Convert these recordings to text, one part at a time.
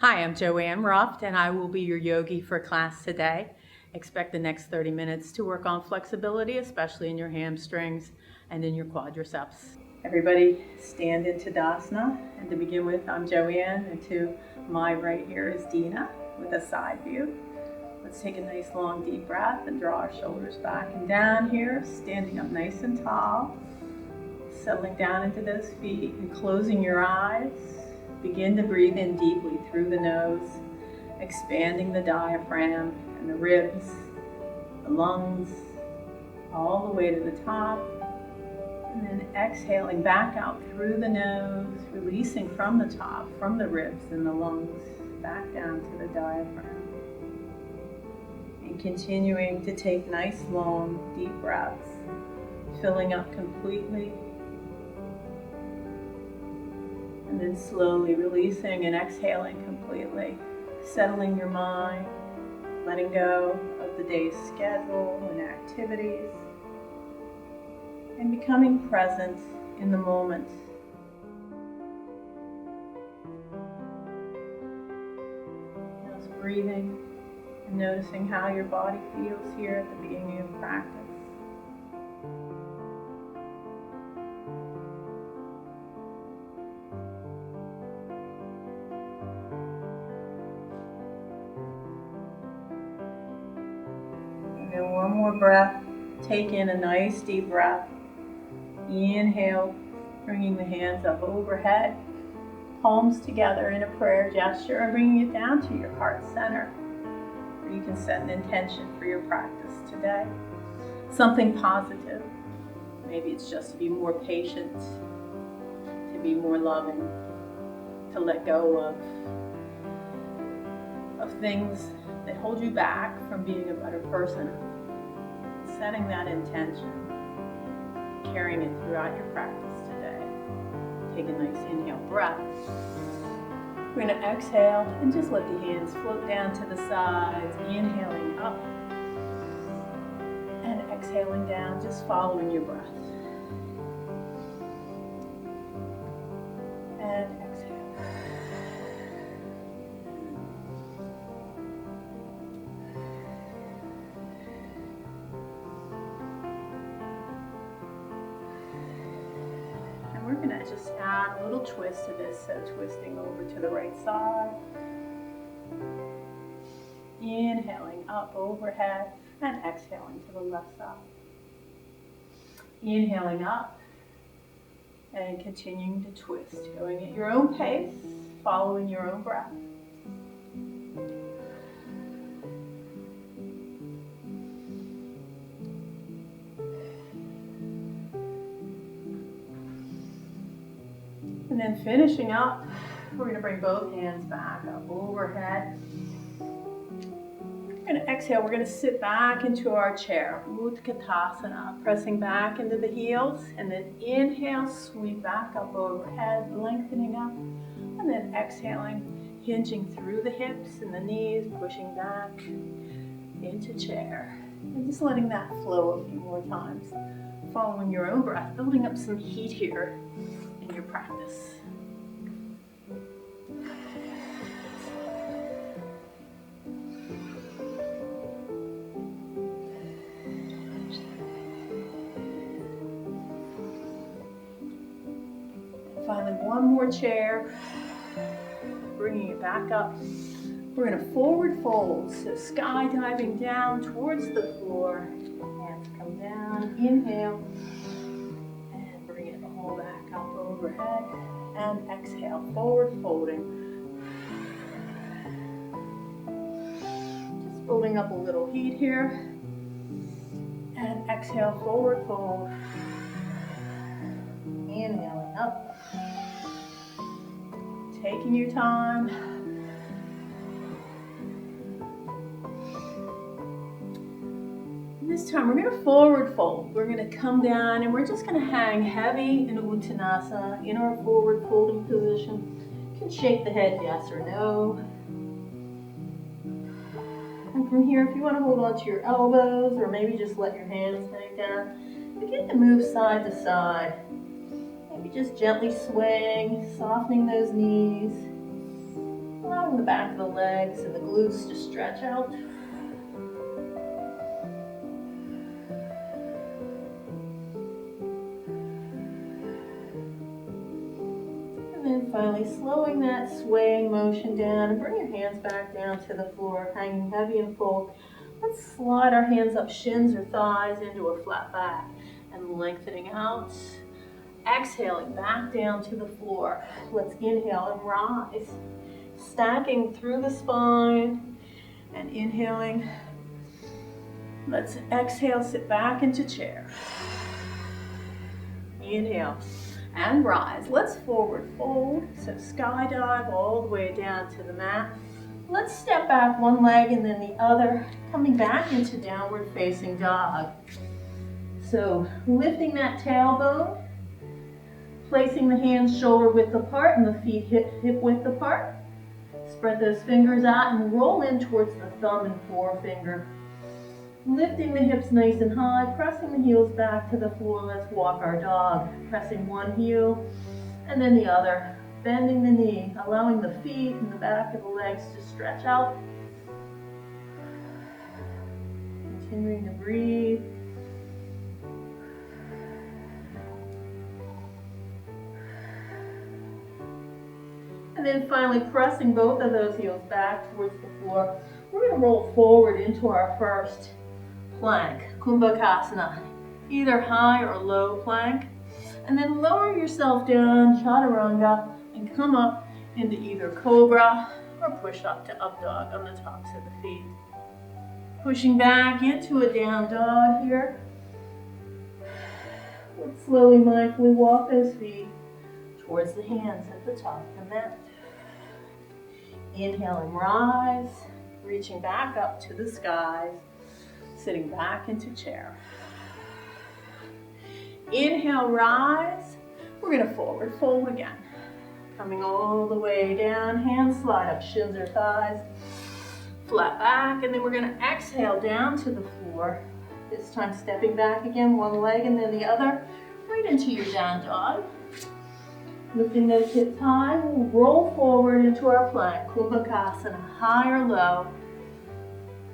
Hi, I'm Joanne Ruft, and I will be your yogi for class today. Expect the next 30 minutes to work on flexibility, especially in your hamstrings and in your quadriceps. Everybody stand in Tadasana, and to begin with, I'm Joanne, and to my right here is Dina with a side view. Let's take a nice long deep breath and draw our shoulders back and down here, standing up nice and tall, settling down into those feet and closing your eyes. Begin to breathe in deeply through the nose, expanding the diaphragm and the ribs, the lungs, all the way to the top. And then exhaling back out through the nose, releasing from the top, from the ribs and the lungs, back down to the diaphragm. And continuing to take nice, long, deep breaths, filling up completely. And then slowly releasing and exhaling completely, settling your mind, letting go of the day's schedule and activities, and becoming present in the moment. Just breathing and noticing how your body feels here at the beginning of practice. One more breath. Take in a nice deep breath. Inhale, bringing the hands up overhead, palms together in a prayer gesture, and bringing it down to your heart center, where you can set an intention for your practice today. Something positive. Maybe it's just to be more patient, to be more loving, to let go of things that hold you back from being a better person. Setting that intention, carrying it throughout your practice today. Take a nice inhale breath. We're going to exhale and just let the hands float down to the sides, inhaling up and exhaling down, just following your breath. And exhale. We're going to just add a little twist to this, so twisting over to the right side. Inhaling up overhead and exhaling to the left side. Inhaling up and continuing to twist, going at your own pace, following your own breath. And then finishing up, we're going to bring both hands back up overhead. We're going to exhale. We're going to sit back into our chair, Utkatasana, pressing back into the heels. And then inhale, sweep back up overhead, lengthening up. And then exhaling, hinging through the hips and the knees, pushing back into chair. And just letting that flow a few more times. Following your own breath, building up some heat here in your practice. And finally, one more chair, bringing it back up. We're in a forward fold, so skydiving down towards the floor. Hands come down, inhale. Back up overhead and exhale, forward folding. Just building up a little heat here. And exhale, forward fold. Inhaling up. Taking your time. This time we're going to forward fold. We're going to come down and we're just going to hang heavy in Uttanasana in our forward folding position. You can shake the head yes or no. And from here, if you want to hold on to your elbows or maybe just let your hands hang down, begin to move side to side. Maybe just gently swaying, softening those knees. Allowing allowing the back of the legs and the glutes to stretch out. And then finally slowing that swaying motion down and bring your hands back down to the floor, hanging heavy and full. Let's slide our hands up shins or thighs into a flat back and lengthening out. Exhaling back down to the floor. Let's inhale and rise. Stacking through the spine and inhaling. Let's exhale, sit back into chair. Inhale and rise. Let's forward fold. So skydive all the way down to the mat. Let's step back one leg and then the other, coming back into downward facing dog. So lifting that tailbone, placing the hands shoulder width apart and the feet hip width apart. Spread those fingers out and roll in towards the thumb and forefinger. Lifting the hips nice and high, pressing the heels back to the floor. Let's walk our dog. Pressing one heel and then the other. Bending the knee, allowing the feet and the back of the legs to stretch out. Continuing to breathe. And then finally pressing both of those heels back towards the floor. We're going to roll forward into our first plank, Kumbhakasana, either high or low plank. And then lower yourself down, Chaturanga, and come up into either Cobra or push up to Up Dog on the tops of the feet. Pushing back into a Down Dog here. Let's slowly, mindfully walk those feet towards the hands at the top of the mat. Inhale and rise, reaching back up to the skies, sitting back into chair. Inhale, rise. We're going to forward fold again. Coming all the way down, hands slide up, shins or thighs, flat back, and then we're going to exhale down to the floor. This time stepping back again, one leg and then the other, right into your Down Dog. Lifting those hips high, we'll roll forward into our plank, Kumbhakasana, high or low.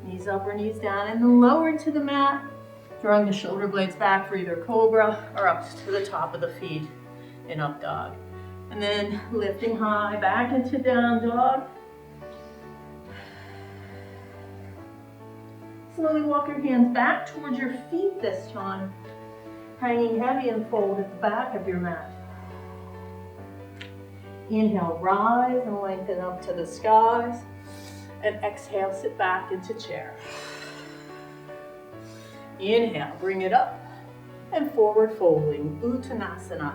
Knees up or knees down, and then lower into the mat, drawing the shoulder blades back for either Cobra or up to the top of the feet in Up Dog. And then lifting high, back into Down Dog. Slowly walk your hands back towards your feet this time, hanging heavy and fold at the back of your mat. Inhale, rise and lengthen up to the skies. And exhale, sit back into chair. Inhale, bring it up. And forward folding, Uttanasana.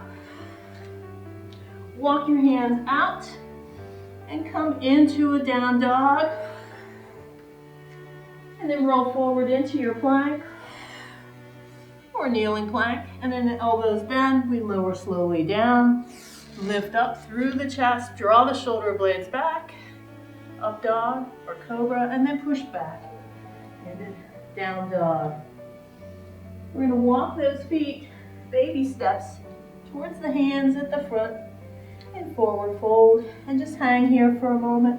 Walk your hands out and come into a Down Dog. And then roll forward into your plank or kneeling plank. And then the elbows bend, we lower slowly down. Lift up through the chest, draw the shoulder blades back, Up Dog or Cobra, and then push back into Down Dog. We're going to walk those feet, baby steps, towards the hands at the front, and forward fold, and just hang here for a moment.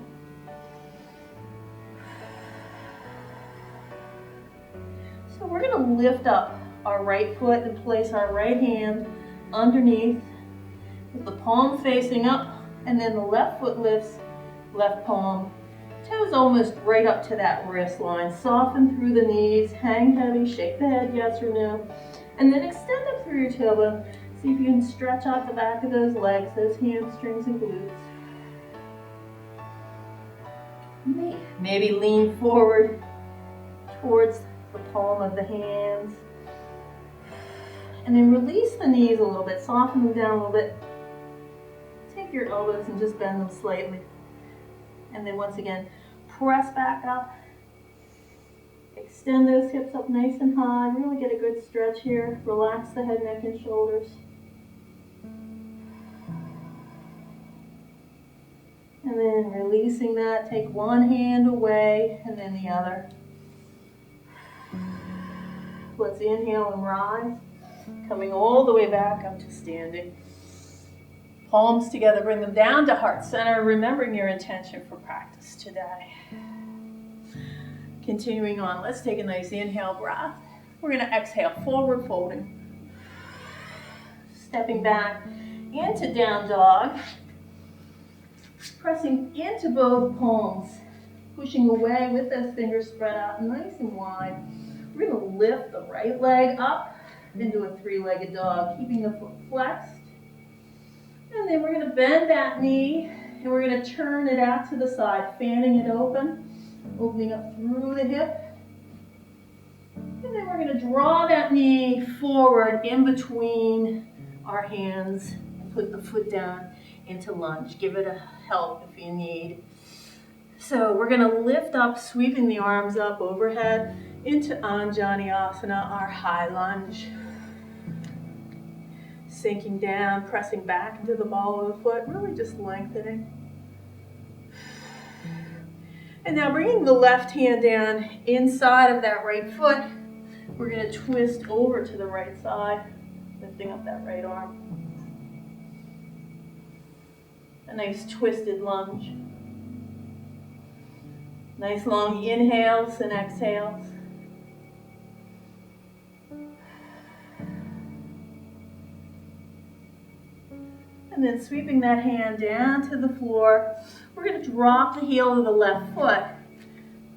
So we're going to lift up our right foot and place our right hand underneath, with the palm facing up, and then the left foot lifts, left palm, toes almost right up to that wrist line. Soften through the knees, hang heavy, shake the head yes or no, and then extend up through your tailbone. See if you can stretch out the back of those legs, those hamstrings and glutes. Maybe lean forward towards the palm of the hands. And then release the knees a little bit, soften them down a little bit. Take your elbows and just bend them slightly. And then once again, press back up. Extend those hips up nice and high. Really get a good stretch here. Relax the head, neck, and shoulders. And then releasing that, take one hand away and then the other. Let's inhale and rise. Coming all the way back up to standing. Palms together, bring them down to heart center, remembering your intention for practice today. Continuing on, let's take a nice inhale breath. We're going to exhale, forward folding. Stepping back into down dog. Pressing into both palms. Pushing away with those fingers spread out nice and wide. We're going to lift the right leg up into a three-legged dog, keeping the foot flexed. And then we're going to bend that knee, and we're going to turn it out to the side, fanning it open, opening up through the hip. And then we're going to draw that knee forward in between our hands and put the foot down into lunge. Give it a help if you need. So we're going to lift up, sweeping the arms up overhead into Anjaneyasana, our high lunge. Sinking down, pressing back into the ball of the foot, really just lengthening. And now bringing the left hand down inside of that right foot, we're going to twist over to the right side, lifting up that right arm. A nice twisted lunge. Nice long inhales and exhales. And then sweeping that hand down to the floor, we're going to drop the heel of the left foot.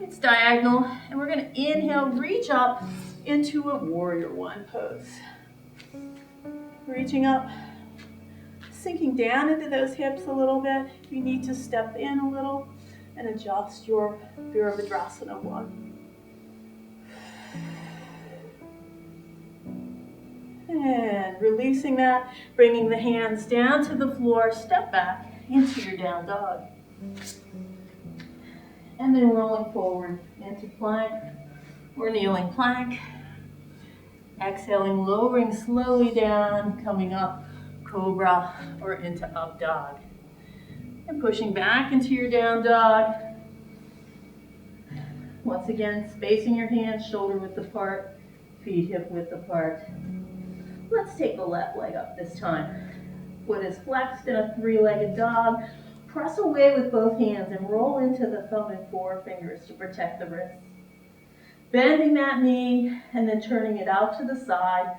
It's diagonal, and we're going to inhale, reach up into a warrior one pose. Reaching up, sinking down into those hips a little bit. If you need to step in a little and adjust your Virabhadrasana one. And releasing that, bringing the hands down to the floor, step back into your down dog. And then rolling forward into plank or kneeling plank. Exhaling, lowering slowly down, coming up, cobra or into up dog. And pushing back into your down dog. Once again, spacing your hands, shoulder width apart, feet hip width apart. Let's take the left leg up this time. Foot is flexed in a three-legged dog. Press away with both hands and roll into the thumb and forefingers to protect the wrists. Bending that knee and then turning it out to the side,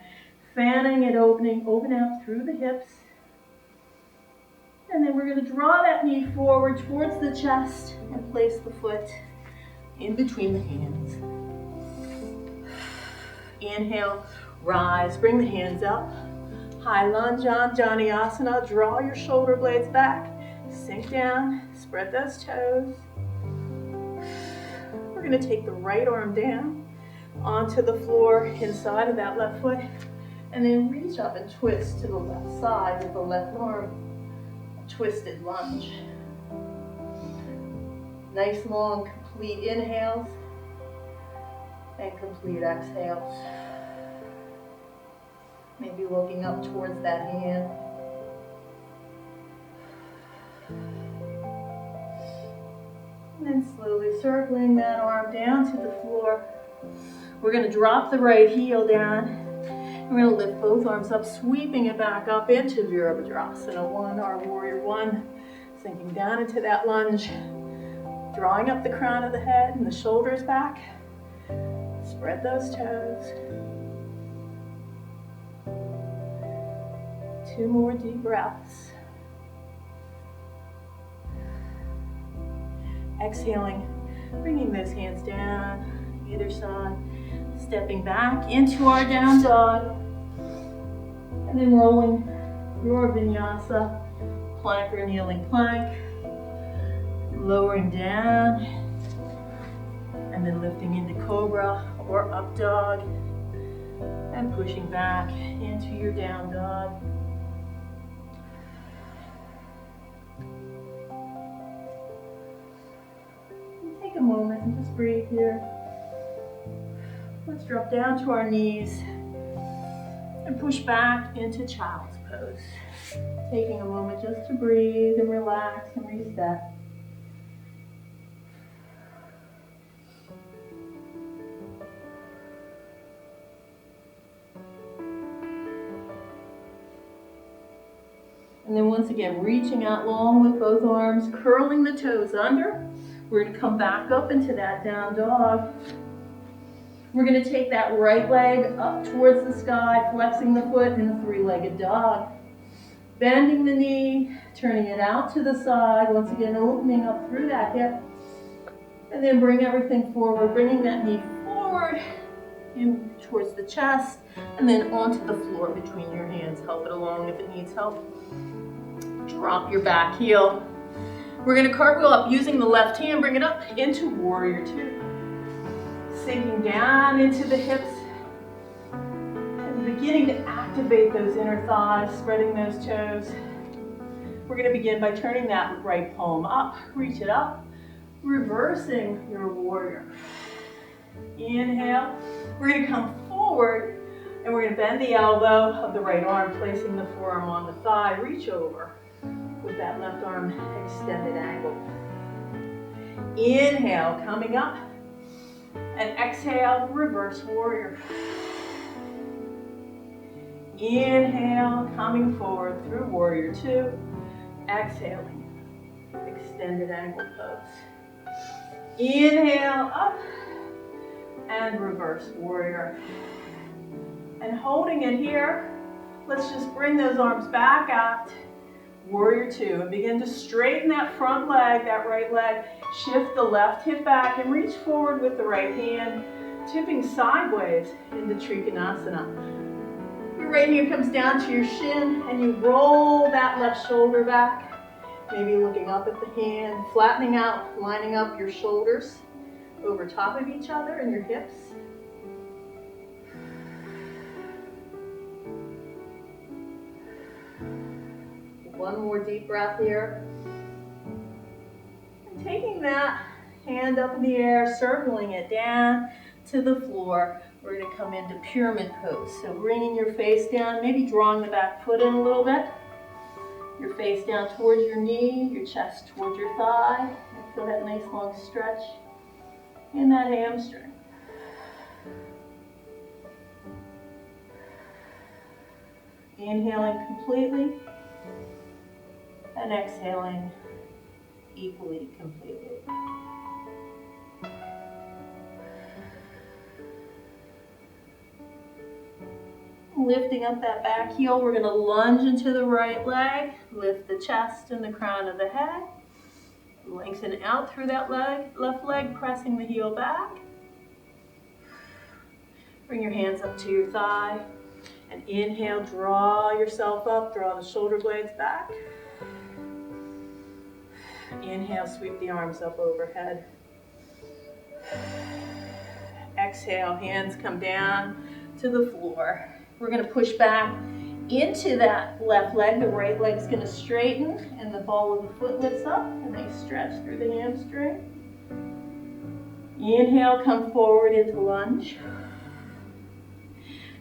fanning it opening, open out through the hips. And then we're going to draw that knee forward towards the chest and place the foot in between the hands. Inhale, rise, bring the hands up. High lunge, Anjaneyasana, draw your shoulder blades back. Sink down, spread those toes. We're going to take the right arm down onto the floor inside of that left foot, and then reach up and twist to the left side with the left arm. Twisted lunge. Nice long complete inhales and complete exhales. Maybe looking up towards that hand. And then slowly circling that arm down to the floor. We're going to drop the right heel down. We're going to lift both arms up, sweeping it back up into Virabhadrasana 1, our warrior one. Sinking down into that lunge. Drawing up the crown of the head and the shoulders back. Spread those toes. 2 more deep breaths. Exhaling, bringing those hands down, either side, stepping back into our down dog, and then rolling your vinyasa, plank or kneeling plank, lowering down, and then lifting into cobra or up dog, and pushing back into your down dog. Take a moment and just breathe here. Let's drop down to our knees and push back into child's pose. Taking a moment just to breathe and relax and reset. And then once again, reaching out long with both arms, curling the toes under. We're gonna come back up into that down dog. We're gonna take that right leg up towards the sky, flexing the foot in a three-legged dog. Bending the knee, turning it out to the side, once again opening up through that hip. And then bring everything forward, bringing that knee forward, in towards the chest, and then onto the floor between your hands. Help it along if it needs help. Drop your back heel. We're gonna cartwheel up using the left hand, bring it up into warrior two. Sinking down into the hips and beginning to activate those inner thighs, spreading those toes. We're going to begin by turning that right palm up, reach it up, reversing your warrior. Inhale. We're going to come forward and we're going to bend the elbow of the right arm, placing the forearm on the thigh. Reach over with that left arm extended angle. Inhale, coming up. And exhale, reverse warrior. Inhale, coming forward through warrior two. Exhaling, extended angle pose. Inhale, up. And reverse warrior. And holding it here, let's just bring those arms back out. Warrior two, and begin to straighten that front leg, that right leg. Shift the left hip back and reach forward with the right hand, tipping sideways into Trikonasana. Your right hand comes down to your shin and you roll that left shoulder back, maybe looking up at the hand, flattening out, lining up your shoulders over top of each other and your hips. One more deep breath here. And taking that hand up in the air, circling it down to the floor, we're going to come into pyramid pose. So bringing your face down, maybe drawing the back foot in a little bit. Your face down towards your knee, your chest towards your thigh. And feel that nice long stretch in that hamstring. Inhaling completely. And exhaling equally, completely. Lifting up that back heel, we're going to lunge into the right leg, lift the chest and the crown of the head, lengthen out through that leg, left leg, pressing the heel back. Bring your hands up to your thigh, and inhale, draw yourself up, draw the shoulder blades back. Inhale, sweep the arms up overhead. Exhale, hands come down to the floor. We're going to push back into that left leg. The right leg's going to straighten and the ball of the foot lifts up and they stretch through the hamstring. Inhale, come forward into lunge.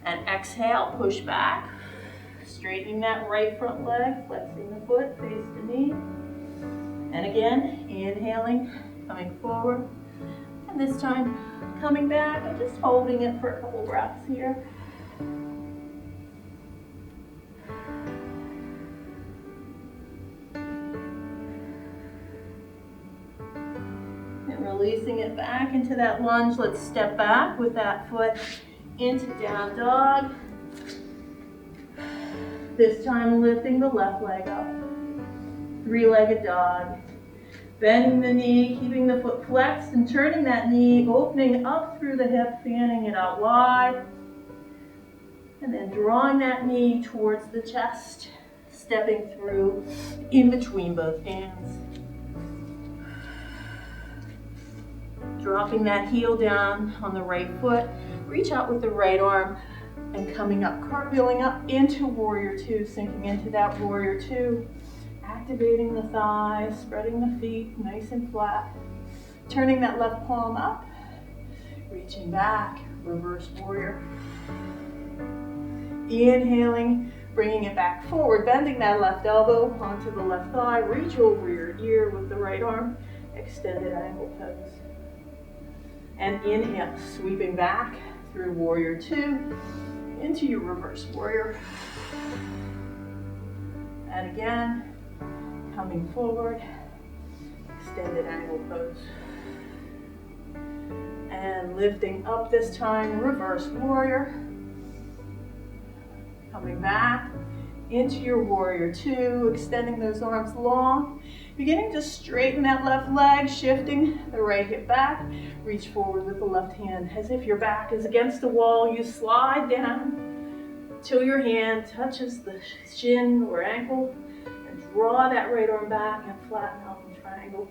And exhale, push back. Straightening that right front leg, flexing the foot, face to knee. And again, inhaling, coming forward. And this time, coming back and just holding it for a couple breaths here. And releasing it back into that lunge. Let's step back with that foot into down dog. This time lifting the left leg up. Three-legged dog. Bending the knee, keeping the foot flexed and turning that knee, opening up through the hip, fanning it out wide. And then drawing that knee towards the chest, stepping through in between both hands. Dropping that heel down on the right foot, reach out with the right arm and coming up, cartwheeling up into warrior two, sinking into that warrior two. Activating the thighs, spreading the feet nice and flat. Turning that left palm up, reaching back, reverse warrior. Inhaling, bringing it back forward, bending that left elbow onto the left thigh. Reach over your ear with the right arm, extended angle pose. And inhale, sweeping back through warrior two into your reverse warrior. And again, coming forward, extended angle pose. And lifting up this time, reverse warrior. Coming back into your warrior two, extending those arms long. Beginning to straighten that left leg, shifting the right hip back. Reach forward with the left hand. As if your back is against the wall, you slide down till your hand touches the shin or ankle. And draw that right arm back and flatten out in triangle.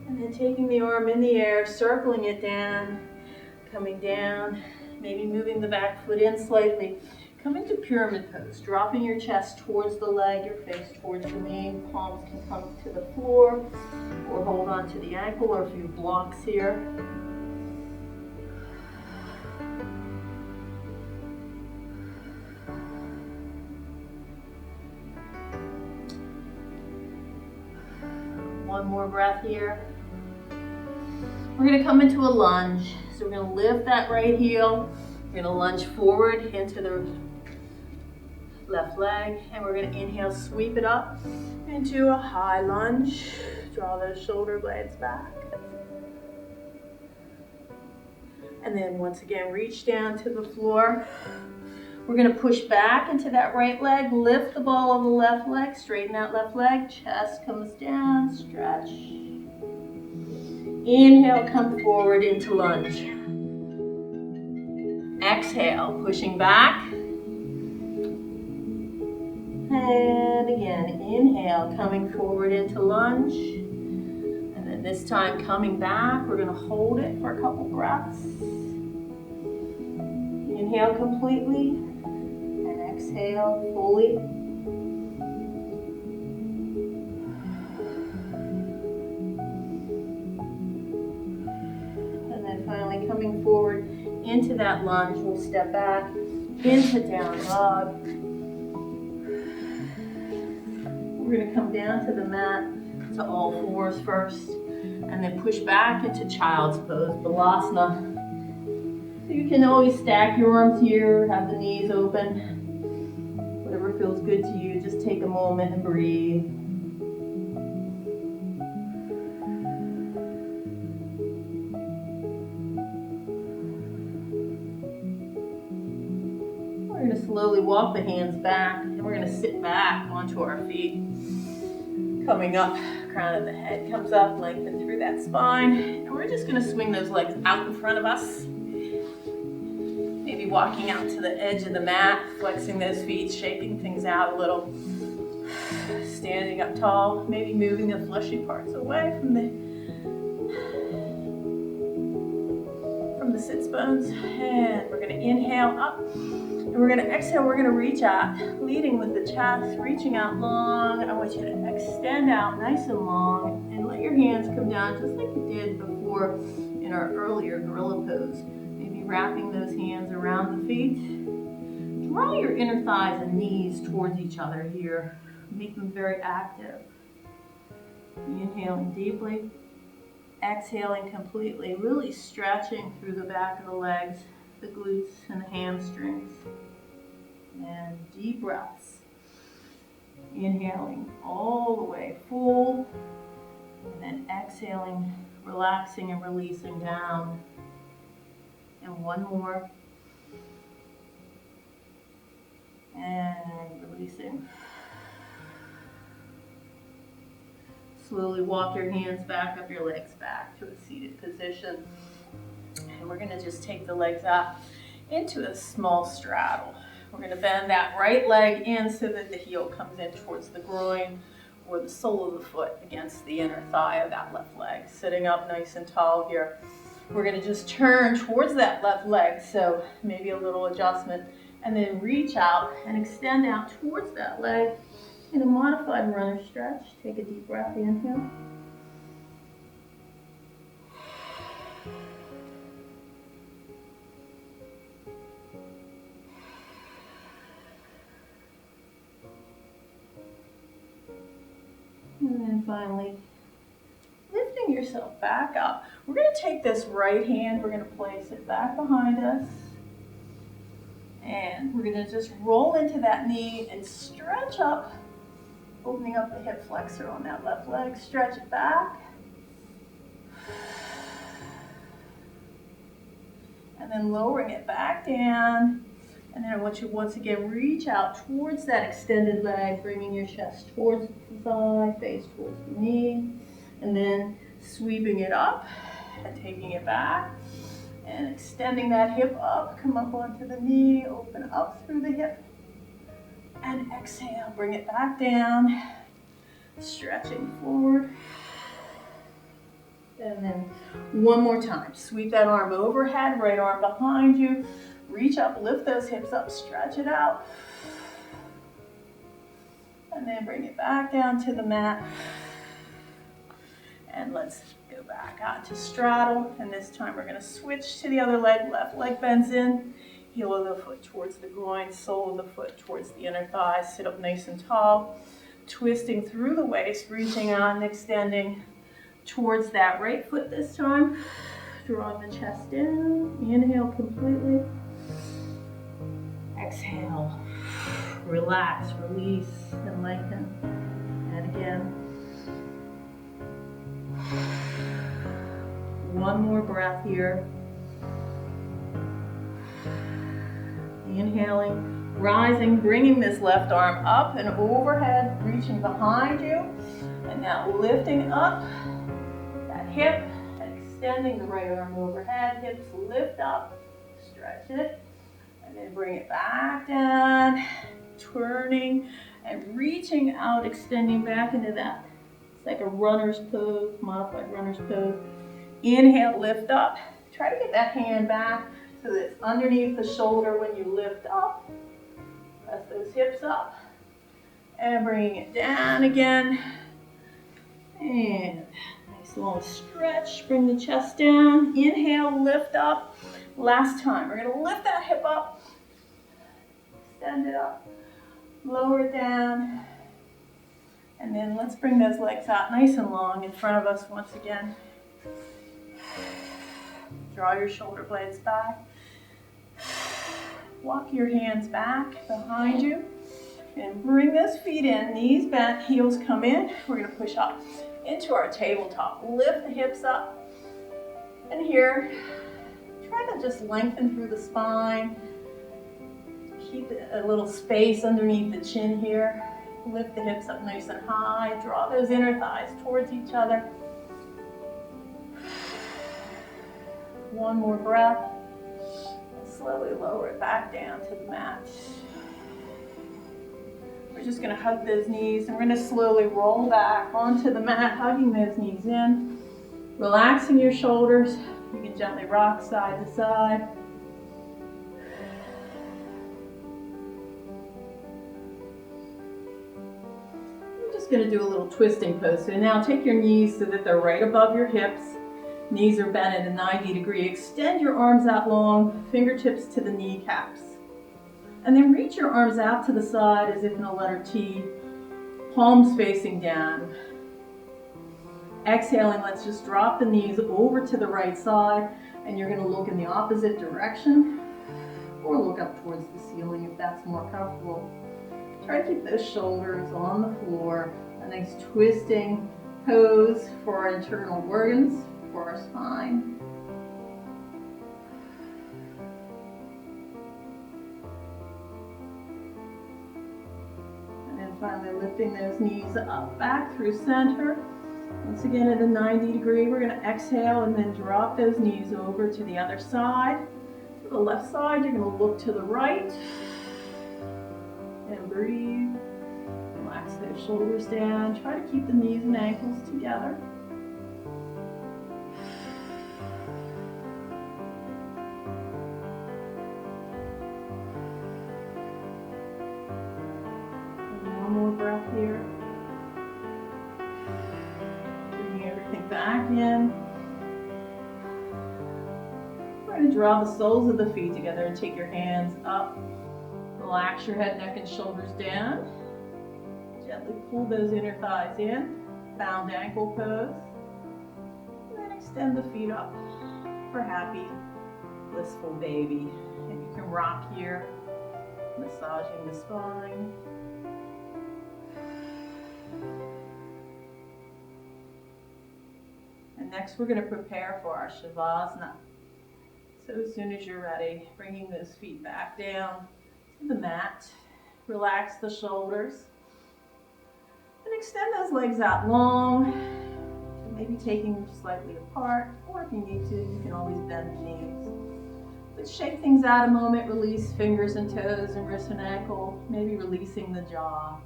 And then taking the arm in the air, circling it down, coming down, maybe moving the back foot in slightly. Come into pyramid pose, dropping your chest towards the leg, your face towards the knee. Palms can come to the floor or hold on to the ankle or a few blocks here. One more breath here. We're going to come into a lunge. So we're going to lift that right heel. We're going to lunge forward into the left leg. And we're going to inhale, sweep it up into a high lunge. Draw those shoulder blades back. And then once again, reach down to the floor. We're going to push back into that right leg. Lift the ball of the left leg. Straighten that left leg. Chest comes down. Stretch. Inhale, come forward into lunge. Exhale, pushing back. And again, inhale, coming forward into lunge. And then this time coming back, we're going to hold it for a couple breaths. Inhale completely and exhale fully. Finally coming forward into that lunge, we'll step back into down dog. We're going to come down to the mat to all fours first, and then push back into child's pose, balasana. So you can always stack your arms here, have the knees open, whatever feels good to you. Just take a moment and breathe. We're going to slowly walk the hands back, and we're going to sit back onto our feet. Coming up, crown of the head comes up, lengthen through that spine. And we're just going to swing those legs out in front of us. Maybe walking out to the edge of the mat, flexing those feet, shaking things out a little. Standing up tall, maybe moving the fleshy parts away from the sits bones. And we're going to inhale up. And we're going to exhale, we're going to reach out, leading with the chest, reaching out long. I want you to extend out nice and long and let your hands come down just like you did before in our earlier gorilla pose. Maybe wrapping those hands around the feet. Draw your inner thighs and knees towards each other here. Make them very active. Inhaling deeply, exhaling completely, really stretching through the back of the legs, the glutes and the hamstrings. And deep breaths. Inhaling all the way full, and then exhaling, relaxing and releasing down. And one more. And releasing. Slowly walk your hands back up, your legs back to a seated position. And we're going to just take the legs up into a small straddle. We're going to bend that right leg in so that the heel comes in towards the groin or the sole of the foot against the inner thigh of that left leg. Sitting up nice and tall here. We're going to just turn towards that left leg, so maybe a little adjustment, and then reach out and extend out towards that leg in a modified runner stretch. Take a deep breath, inhale. And then finally, lifting yourself back up. We're going to take this right hand, we're going to place it back behind us. And we're going to just roll into that knee and stretch up, opening up the hip flexor on that left leg. Stretch it back. And then lowering it back down. And then I want you once again, reach out towards that extended leg, bringing your chest towards the thigh, face towards the knee. And then sweeping it up and taking it back. And extending that hip up, come up onto the knee, open up through the hip. And exhale, bring it back down. Stretching forward. And then one more time. Sweep that arm overhead, right arm behind you. Reach up, lift those hips up, stretch it out. And then bring it back down to the mat. And let's go back out to straddle. And this time we're going to switch to the other leg. Left leg bends in. Heel of the foot towards the groin. Sole of the foot towards the inner thigh. Sit up nice and tall. Twisting through the waist. Reaching out and extending towards that right foot this time. Drawing the chest in. Inhale completely. Exhale. Relax, release, and lengthen. And again. One more breath here. Inhaling, rising, bringing this left arm up and overhead, reaching behind you. And now lifting up that hip, extending the right arm overhead, hips lift up, stretch it, and then bring it back down, turning and reaching out, extending back into that. It's like a runner's pose, modified runner's pose. Inhale, lift up. Try to get that hand back so that it's underneath the shoulder when you lift up. Press those hips up. And bringing it down again. And nice long stretch. Bring the chest down. Inhale, lift up. Last time. We're going to lift that hip up. Extend it up. Lower it down. And then let's bring those legs out nice and long in front of us once again. Draw your shoulder blades back. Walk your hands back behind you. And bring those feet in, knees bent, heels come in. We're going to push up into our tabletop. Lift the hips up. And here, try to just lengthen through the spine. Keep a little space underneath the chin here. Lift the hips up nice and high. Draw those inner thighs towards each other. One more breath. And slowly lower it back down to the mat. We're just going to hug those knees, and we're going to slowly roll back onto the mat, hugging those knees in. Relaxing your shoulders. You can gently rock side to side. Going to do a little twisting pose. So now take your knees so that they're right above your hips. Knees are bent at a 90-degree. Extend your arms out long, fingertips to the kneecaps. And then reach your arms out to the side as if in a letter T, palms facing down. Exhaling, let's just drop the knees over to the right side, and you're going to look in the opposite direction or look up towards the ceiling if that's more comfortable. Try to keep those shoulders on the floor. A nice twisting pose for our internal organs, for our spine. And then finally lifting those knees up, back through center. Once again at a 90-degree, we're going to exhale and then drop those knees over to the other side. To the left side, you're going to look to the right. And breathe. Relax those shoulders down. Try to keep the knees and ankles together. And one more breath here. Bringing everything back in. We're going to draw the soles of the feet together and take your hands up. Relax your head, neck, and shoulders down. Gently pull those inner thighs in. Bound ankle pose. Extend the feet up for happy, blissful baby. And you can rock here, massaging the spine. And next we're going to prepare for our Savasana. So as soon as you're ready, bringing those feet back down to the mat. Relax the shoulders. And extend those legs out long. Maybe taking them slightly apart, or if you need to, you can always bend the knees. But shake things out a moment, release fingers and toes and wrist and ankle, maybe releasing the jaw.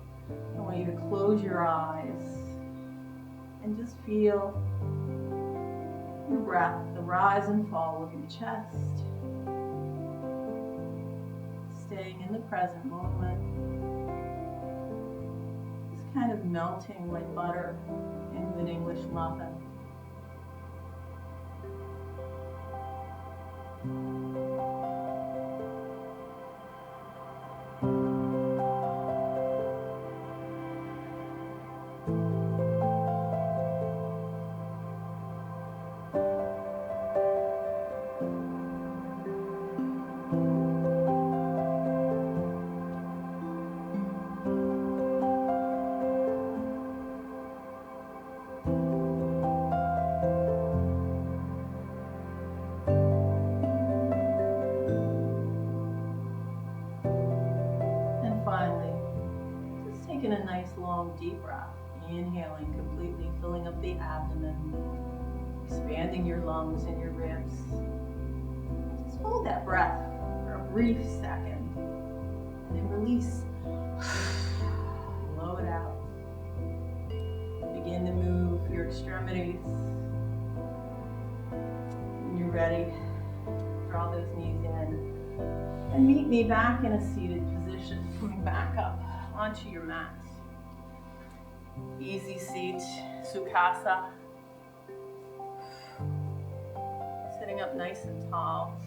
I want you to close your eyes and just feel your breath, the rise and fall of your chest. Staying in the present moment. Just kind of melting like butter into an English muffin. Taking a nice long deep breath, inhaling completely, filling up the abdomen, expanding your lungs and your ribs. Just hold that breath for a brief second, and then release. Blow it out. Begin to move your extremities. When you're ready, draw those knees in, and meet me back in a seated position, coming back up onto your mat. Easy seat, Sukhasa. Sitting up nice and tall.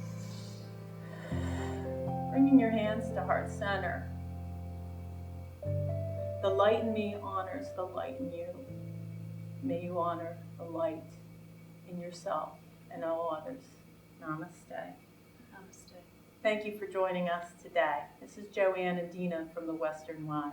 Bringing your hands to heart center. The light in me honors the light in you. May you honor the light in yourself and all others. Namaste. Namaste. Thank you for joining us today. This is Joanne and Dina from the Western Y.